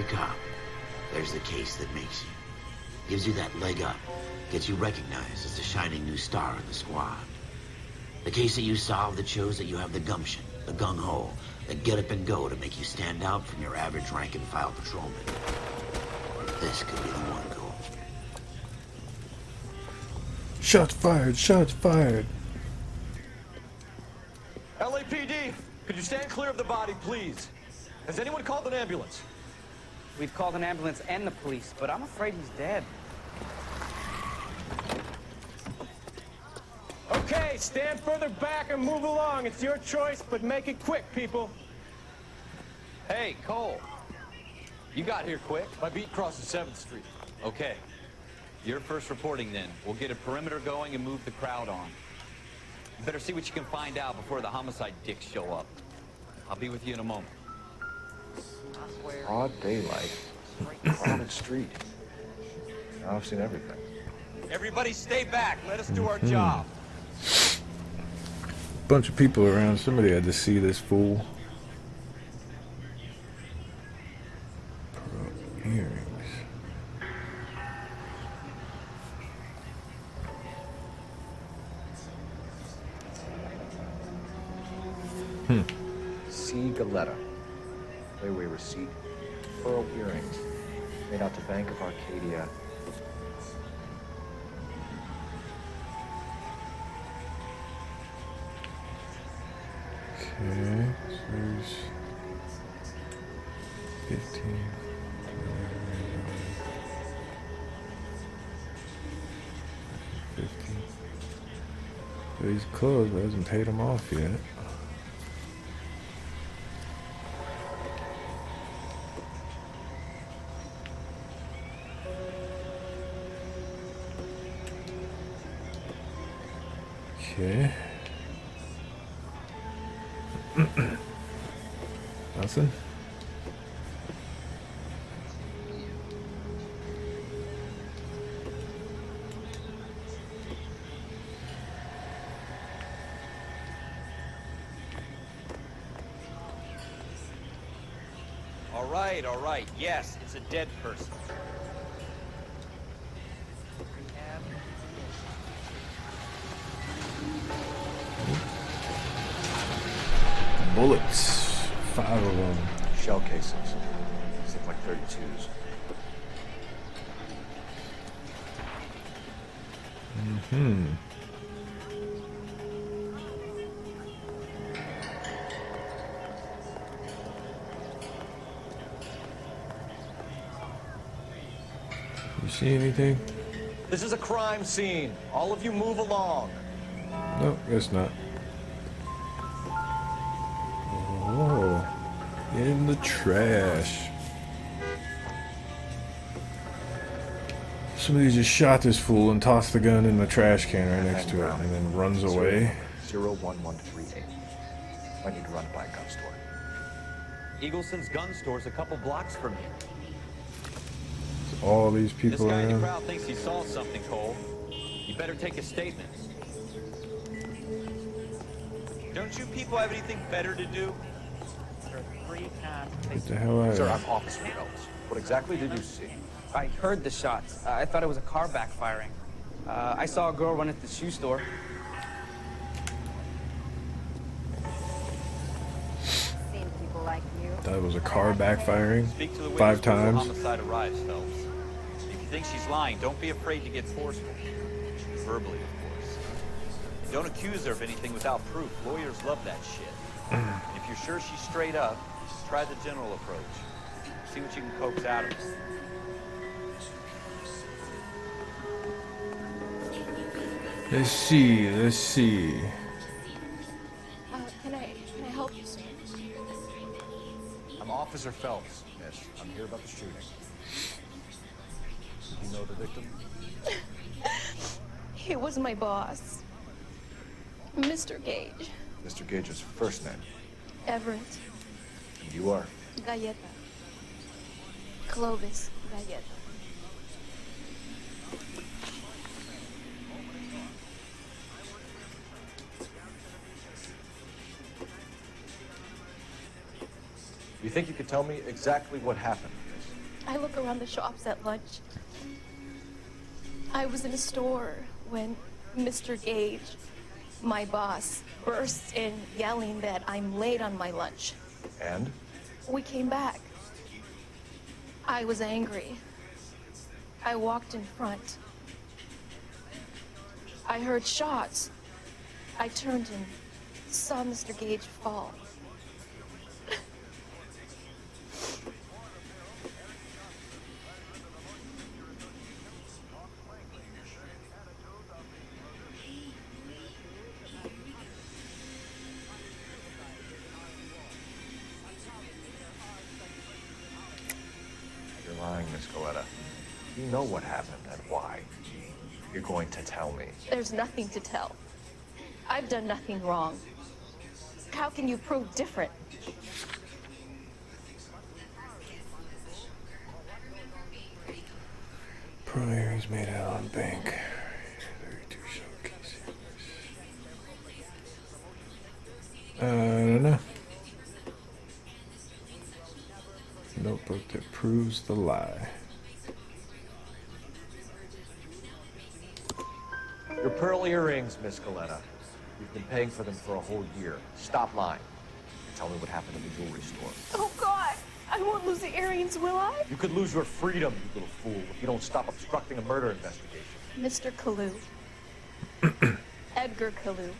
every cop, there's the case that makes you. Gives you that leg up. Gets you recognized as the shining new star in the squad. The case that you solve that shows that you have the gumption, the gung-ho, the get up and go to make you stand out from your average rank-and-file patrolman. This could be the one, Cole. Shots fired, shots fired. LAPD, could you stand clear of the body, please? Has anyone called an ambulance? We've called an ambulance and the police, but I'm afraid he's dead. Okay, stand further back and move along. It's your choice, but make it quick, people. Hey, Cole. You got here quick. My beat crosses 7th Street. Okay. You're first reporting then. We'll get a perimeter going and move the crowd on. You better see what you can find out before the homicide dicks show up. I'll be with you in a moment. Broad daylight, crowded street. Now I've seen everything. Everybody stay back. Let us do our job. Bunch of people around. Somebody had to see this fool. Pearl earrings. C. Galetta. Layaway receipt. Pearl earrings. Made out to Bank of Arcadia. Okay, so there's 15. 15. So he's closed, but hasn't paid him off yet. Okay. Nothing. All right. Yes, it's a dead person. Bullets. 5 of them. Shell cases. These look like 32s. You see anything? This is a crime scene. All of you move along. Nope, guess not. Oh, in the trash. Somebody just shot this fool and tossed the gun in the trash can right next to it and then runs away. 01138. Might need to run it by a gun store. Eagleson's gun store's a couple blocks from here. All these This people guy in the around. crowd thinks he saw something, Cole. You better take a statement. Don't you people have anything better to do? Get the hell out of Sir, here. I'm Officer Phelps. What exactly did you see? I heard the shots. I thought it was a car backfiring. I saw a girl run at the shoe store. Seen people like you. Thought it was a car backfiring Speak to the 5 witness before the times. homicide arrives, Phelps. If you think she's lying, don't be afraid to get forceful. Verbally, of course. Don't accuse her of anything without proof. Lawyers love that shit. If you're sure she's straight up, try the general approach. See what you can coax out of her. Let's see. Can I help you, sir? I'm Officer Phelps, miss. I'm here about the shooting. You know the victim? He was my boss. Mr. Gage. Mr. Gage's first name. Everett. And you are? Galleta. Clovis Galleta. You think you could tell me exactly what happened? I look around the shops at lunch. I was in a store when Mr. Gage, my boss, bursts in yelling that I'm late on my lunch. And? We came back. I was angry. I walked in front. I heard shots. I turned and saw Mr. Gage fall. You're lying, Miss Coletta. You know what happened and why. You're going to tell me. There's nothing to tell. I've done nothing wrong. How can you prove different? Pearl earrings made out on bank. 32 showcase. I don't know. Notebook that proves the lie. Your pearl earrings, Miss Coletta. You've been paying for them for a whole year. Stop lying. And tell me what happened at the jewelry store. Oh, God! I won't lose the earrings, will I? You could lose your freedom, you little fool, if you don't stop obstructing a murder investigation. Mr. Kalu. Edgar Kalu.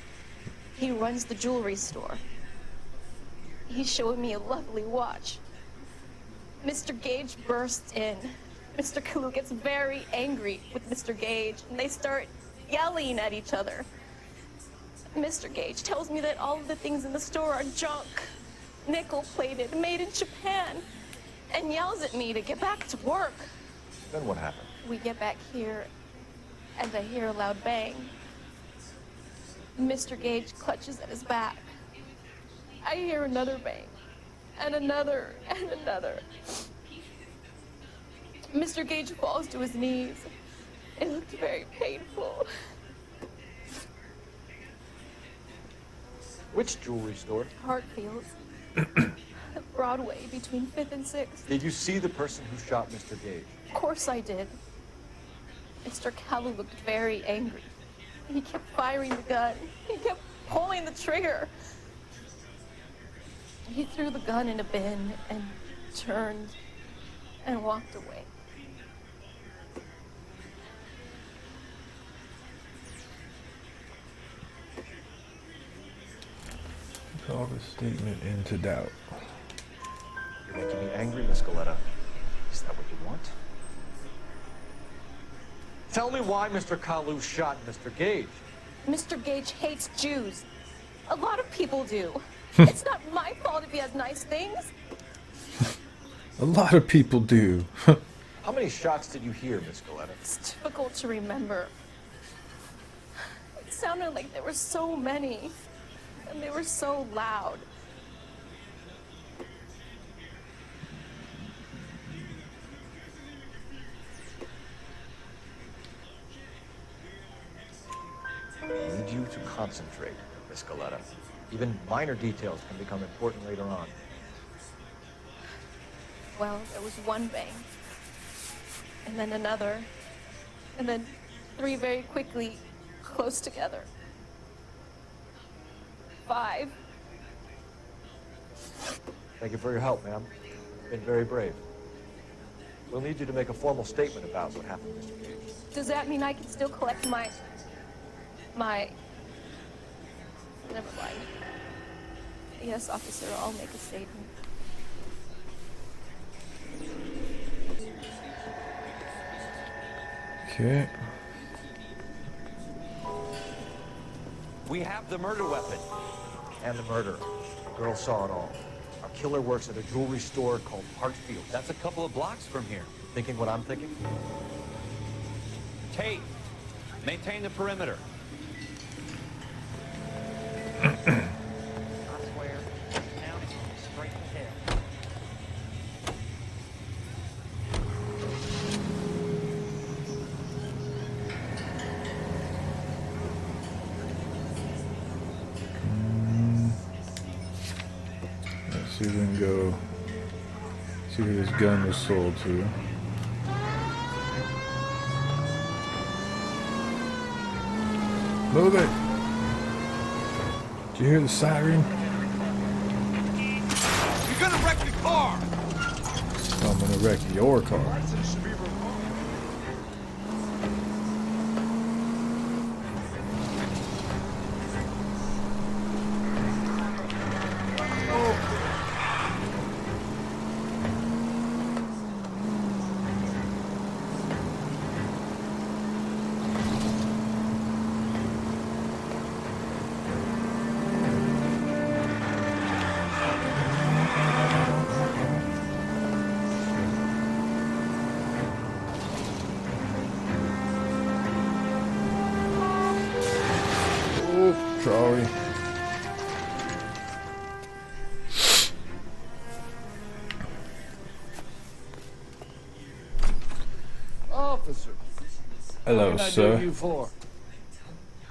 He runs the jewelry store. He showed me a lovely watch. Mr. Gage bursts in. Mr. Kalu gets very angry with Mr. Gage, and they start yelling at each other. Mr. Gage tells me that all of the things in the store are junk, nickel-plated, made in Japan, and yells at me to get back to work. Then what happened? We get back here, and I hear a loud bang. Mr. Gage clutches at his back. I hear another bang, and another, and another. Mr. Gage falls to his knees. It looked very painful. Which jewelry store? Hartfield's. Broadway, between 5th and 6th. Did you see the person who shot Mr. Gage? Of course I did. Mr. Kalu looked very angry. He kept firing the gun. He kept pulling the trigger. He threw the gun in a bin and turned and walked away. Call the statement into doubt. You're making me angry, Miss Coletta. Is that what you want? Tell me why Mr. Kalu shot Mr. Gage. Mr. Gage hates Jews. A lot of people do. It's not my fault if he has nice things. A lot of people do. How many shots did you hear, Miss Coletta? It's difficult to remember. It sounded like there were so many, and they were so loud. I need you to concentrate, Miss Coletta. Even minor details can become important later on. Well, there was one bang, and then another, and then 3 very quickly, close together. 5. Thank you for your help, ma'am. You've been very brave. We'll need you to make a formal statement about what happened, Mr. Gage. Does that mean I can still collect my... Never mind. Yes, officer, I'll make a statement. Okay. We have the murder weapon. And the murderer. The girl saw it all. Our killer works at a jewelry store called Hartfield. That's a couple of blocks from here. Thinking what I'm thinking? Tate, maintain the perimeter. Let's see if we can go. See See who this gun was sold to. Move it! Did you hear the siren? You're gonna wreck the car! I'm gonna wreck your car. Sorry. Officer. Hello, What can I sir. do you for?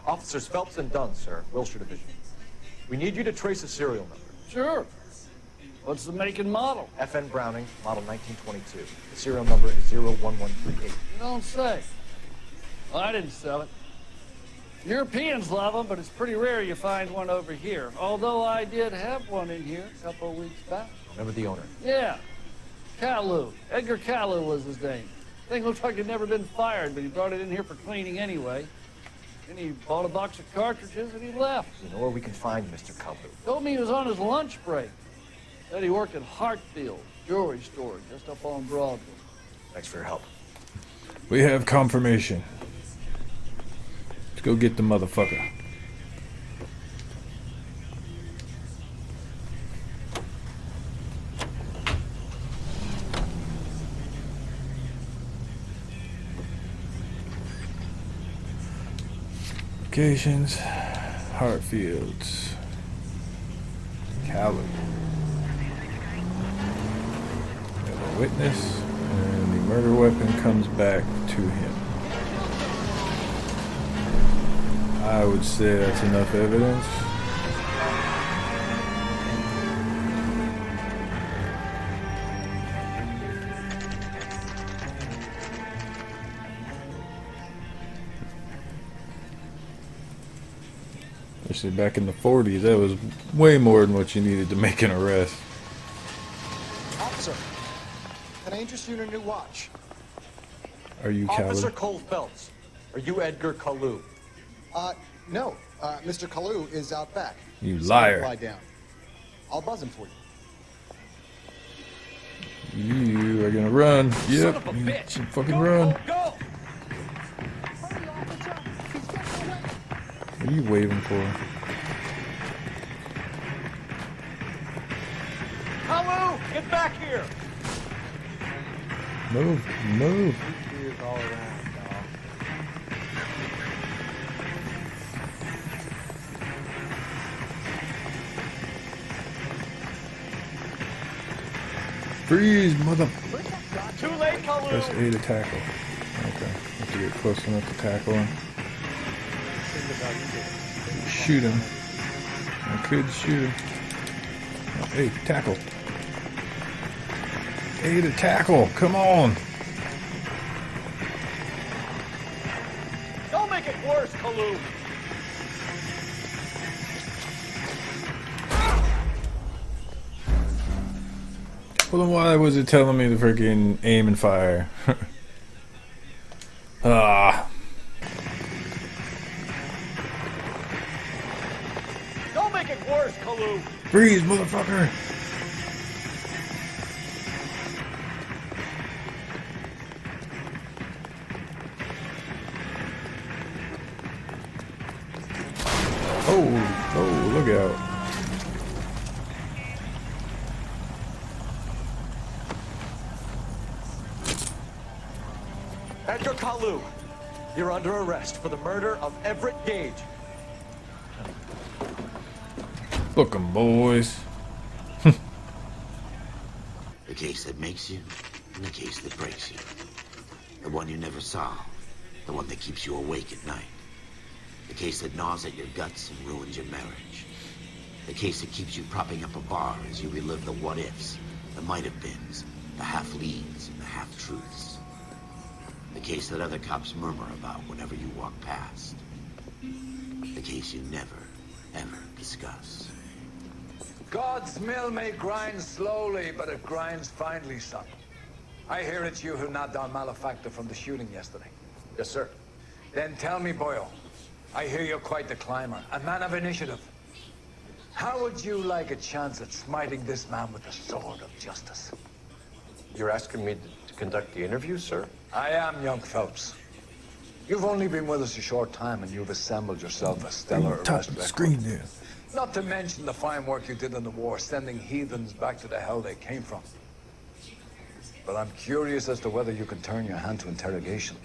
Officers Phelps and Dunn, sir, Wilshire Division. We need you to trace a serial number. Sure. What's the make and model? FN Browning, model 1922. The serial number is 01138. You don't say. Well, I didn't sell it. Europeans love them, but it's pretty rare you find one over here. Although I did have one in here a couple of weeks back. Remember the owner? Yeah. Kalu. Edgar Kalu was his name. Thing looked like it'd never been fired, but he brought it in here for cleaning anyway. Then he bought a box of cartridges and he left. You know where we can find Mr. Kalu? Told me he was on his lunch break. Said he worked at Hartfield jewelry store just up on Broadway. Thanks for your help. We have confirmation. Let's go get the motherfucker. Locations, Hartfields, Cali. We have a witness, and the murder weapon comes back to him. I would say that's enough evidence. Especially back in the 40s, that was way more than what you needed to make an arrest. Officer, can I interest you in a new watch? Are you Officer Cali? Cole Phelps. Are you Edgar Kalu? No. Mr. Kalu is out back. You So liar. lie down. I'll buzz him for you. You are gonna run. Yep. of a You bitch. should fucking Go, run. Go, go! What are you waving for? Kalu, get back here! Move, move. Freeze, mother. Too late, Kalu! Press A to tackle. Okay. Have to get close enough to tackle him. Shoot him. I could shoot him. Oh, hey, tackle. A to tackle. Come on. Don't make it worse, Kalu! Well, then why was it telling me to freaking aim and fire? Ah. Don't make it worse, Kalu! Freeze, motherfucker! Oh, look out. Edgar Kalu, you're under arrest for the murder of Everett Gage. Book 'em, boys. The case that makes you, and the case that breaks you. The one you never solve. The one that keeps you awake at night. The case that gnaws at your guts and ruins your marriage. The case that keeps you propping up a bar as you relive the what-ifs, the might-have-beens, the half-leads and the half-truths. The case that other cops murmur about whenever you walk past. The case you never, ever discuss. God's mill may grind slowly, but it grinds finely, son. I hear it's you who nabbed our malefactor from the shooting yesterday. Yes, sir. Then tell me, Boyle, I hear you're quite the climber, a man of initiative. How would you like a chance at smiting this man with the sword of justice? You're asking me to conduct the interview, sir? I am, young Phelps. You've only been with us a short time, and you've assembled yourself a stellar Top arrest of the record. screen there. Not to mention the fine work you did in the war, sending heathens back to the hell they came from. But I'm curious as to whether you can turn your hand to interrogation.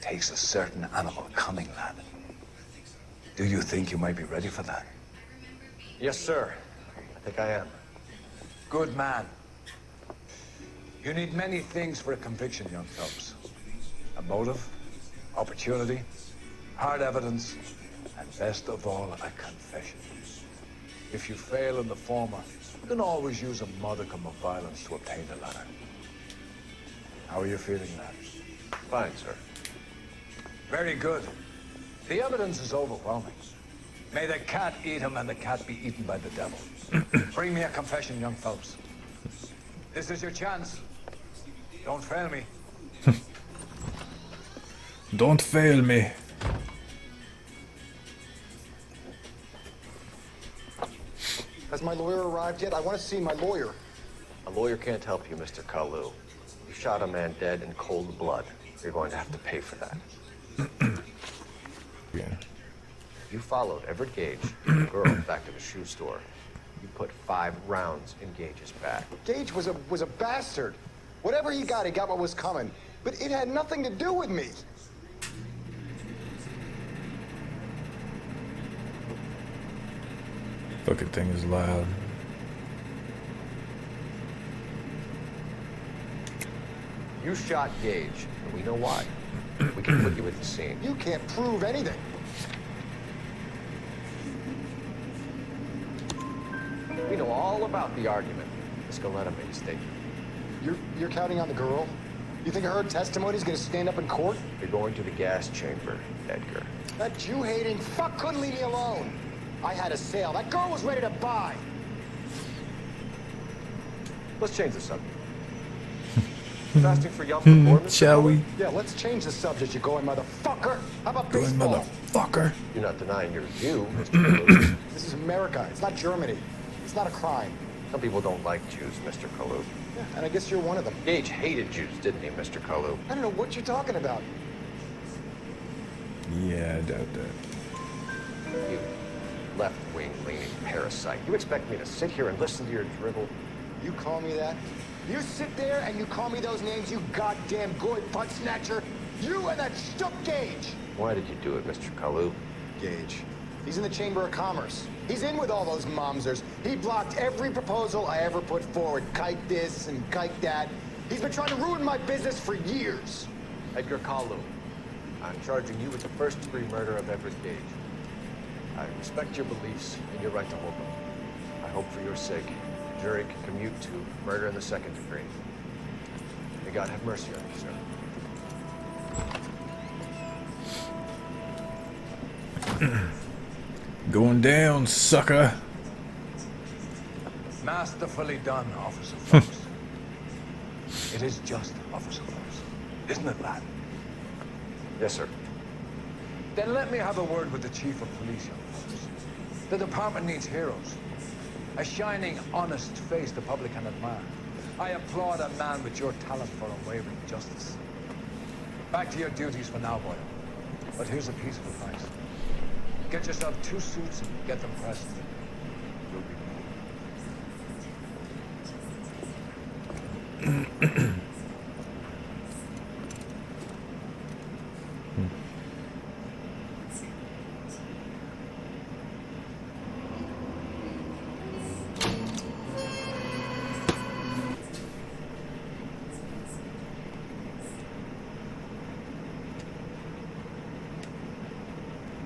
Takes a certain animal cunning, lad. Do you think you might be ready for that? Yes, sir. I think I am. Good man. You need many things for a conviction, young Phelps. A motive, opportunity, hard evidence, and best of all, a confession. If you fail in the former, you can always use a modicum of violence to obtain the latter. How are you feeling, lad? Fine, sir. Very good. The evidence is overwhelming. May the cat eat him and the cat be eaten by the devil. Bring me a confession, young Phelps. This is your chance. Don't fail me. Don't fail me. Has my lawyer arrived yet? I want to see my lawyer. A lawyer can't help you, Mr. Kalu. You shot a man dead in cold blood. You're going to have to pay for that. Yeah. You followed Everett Gage, the girl, back to the shoe store. You put 5 rounds in Gage's back. Gage was a bastard. Whatever he got what was coming. But it had nothing to do with me. Fucking thing is loud. You shot Gage, and we know why. We can put you at the scene. You can't prove anything. We know all about the argument. Scaletta made a statement. You're counting on the girl? You think her testimony's gonna stand up in court? You're going to the gas chamber, Edgar. That Jew-hating fuck couldn't leave me alone. I had a sale. That girl was ready to buy. Let's change the subject. Fasting for Yom Kippur, Mr. Shall Fuller? we? Yeah, let's change the subject, you going motherfucker. How about Going baseball? motherfucker. You're not denying you're Jew, Mr. Kalu. This is America. It's not Germany. It's not a crime. Some people don't like Jews, Mr. Kalu. Yeah, and I guess you're one of them. Gage hated Jews, didn't he, Mr. Kalu? I don't know what you're talking about. Yeah, I doubt that. You left-wing leaning parasite. You expect me to sit here and listen to your drivel? You call me that? You sit there and you call me those names, you goddamn goy butt snatcher. You and that shook Gage. Why did you do it, Mr. Kalu? Gage. He's in the Chamber of Commerce. He's in with all those momsers. He blocked every proposal I ever put forward. Kite this and kite that. He's been trying to ruin my business for years. Edgar Kalu, I'm charging you with the first-degree murder of Everett Gage. I respect your beliefs and your right to hold them. I hope for your sake, the jury can commute to murder in the second degree. May God have mercy on you, sir. Going down, sucker. Masterfully done, Officer Fox. It is just, Officer Fox. Isn't it, lad? Yes, sir. Then let me have a word with the Chief of Police, young folks. The department needs heroes. A shining, honest face the public can admire. I applaud a man with your talent for unwavering justice. Back to your duties for now, boy. But here's a piece of advice. Get yourself 2 suits and get them pressed.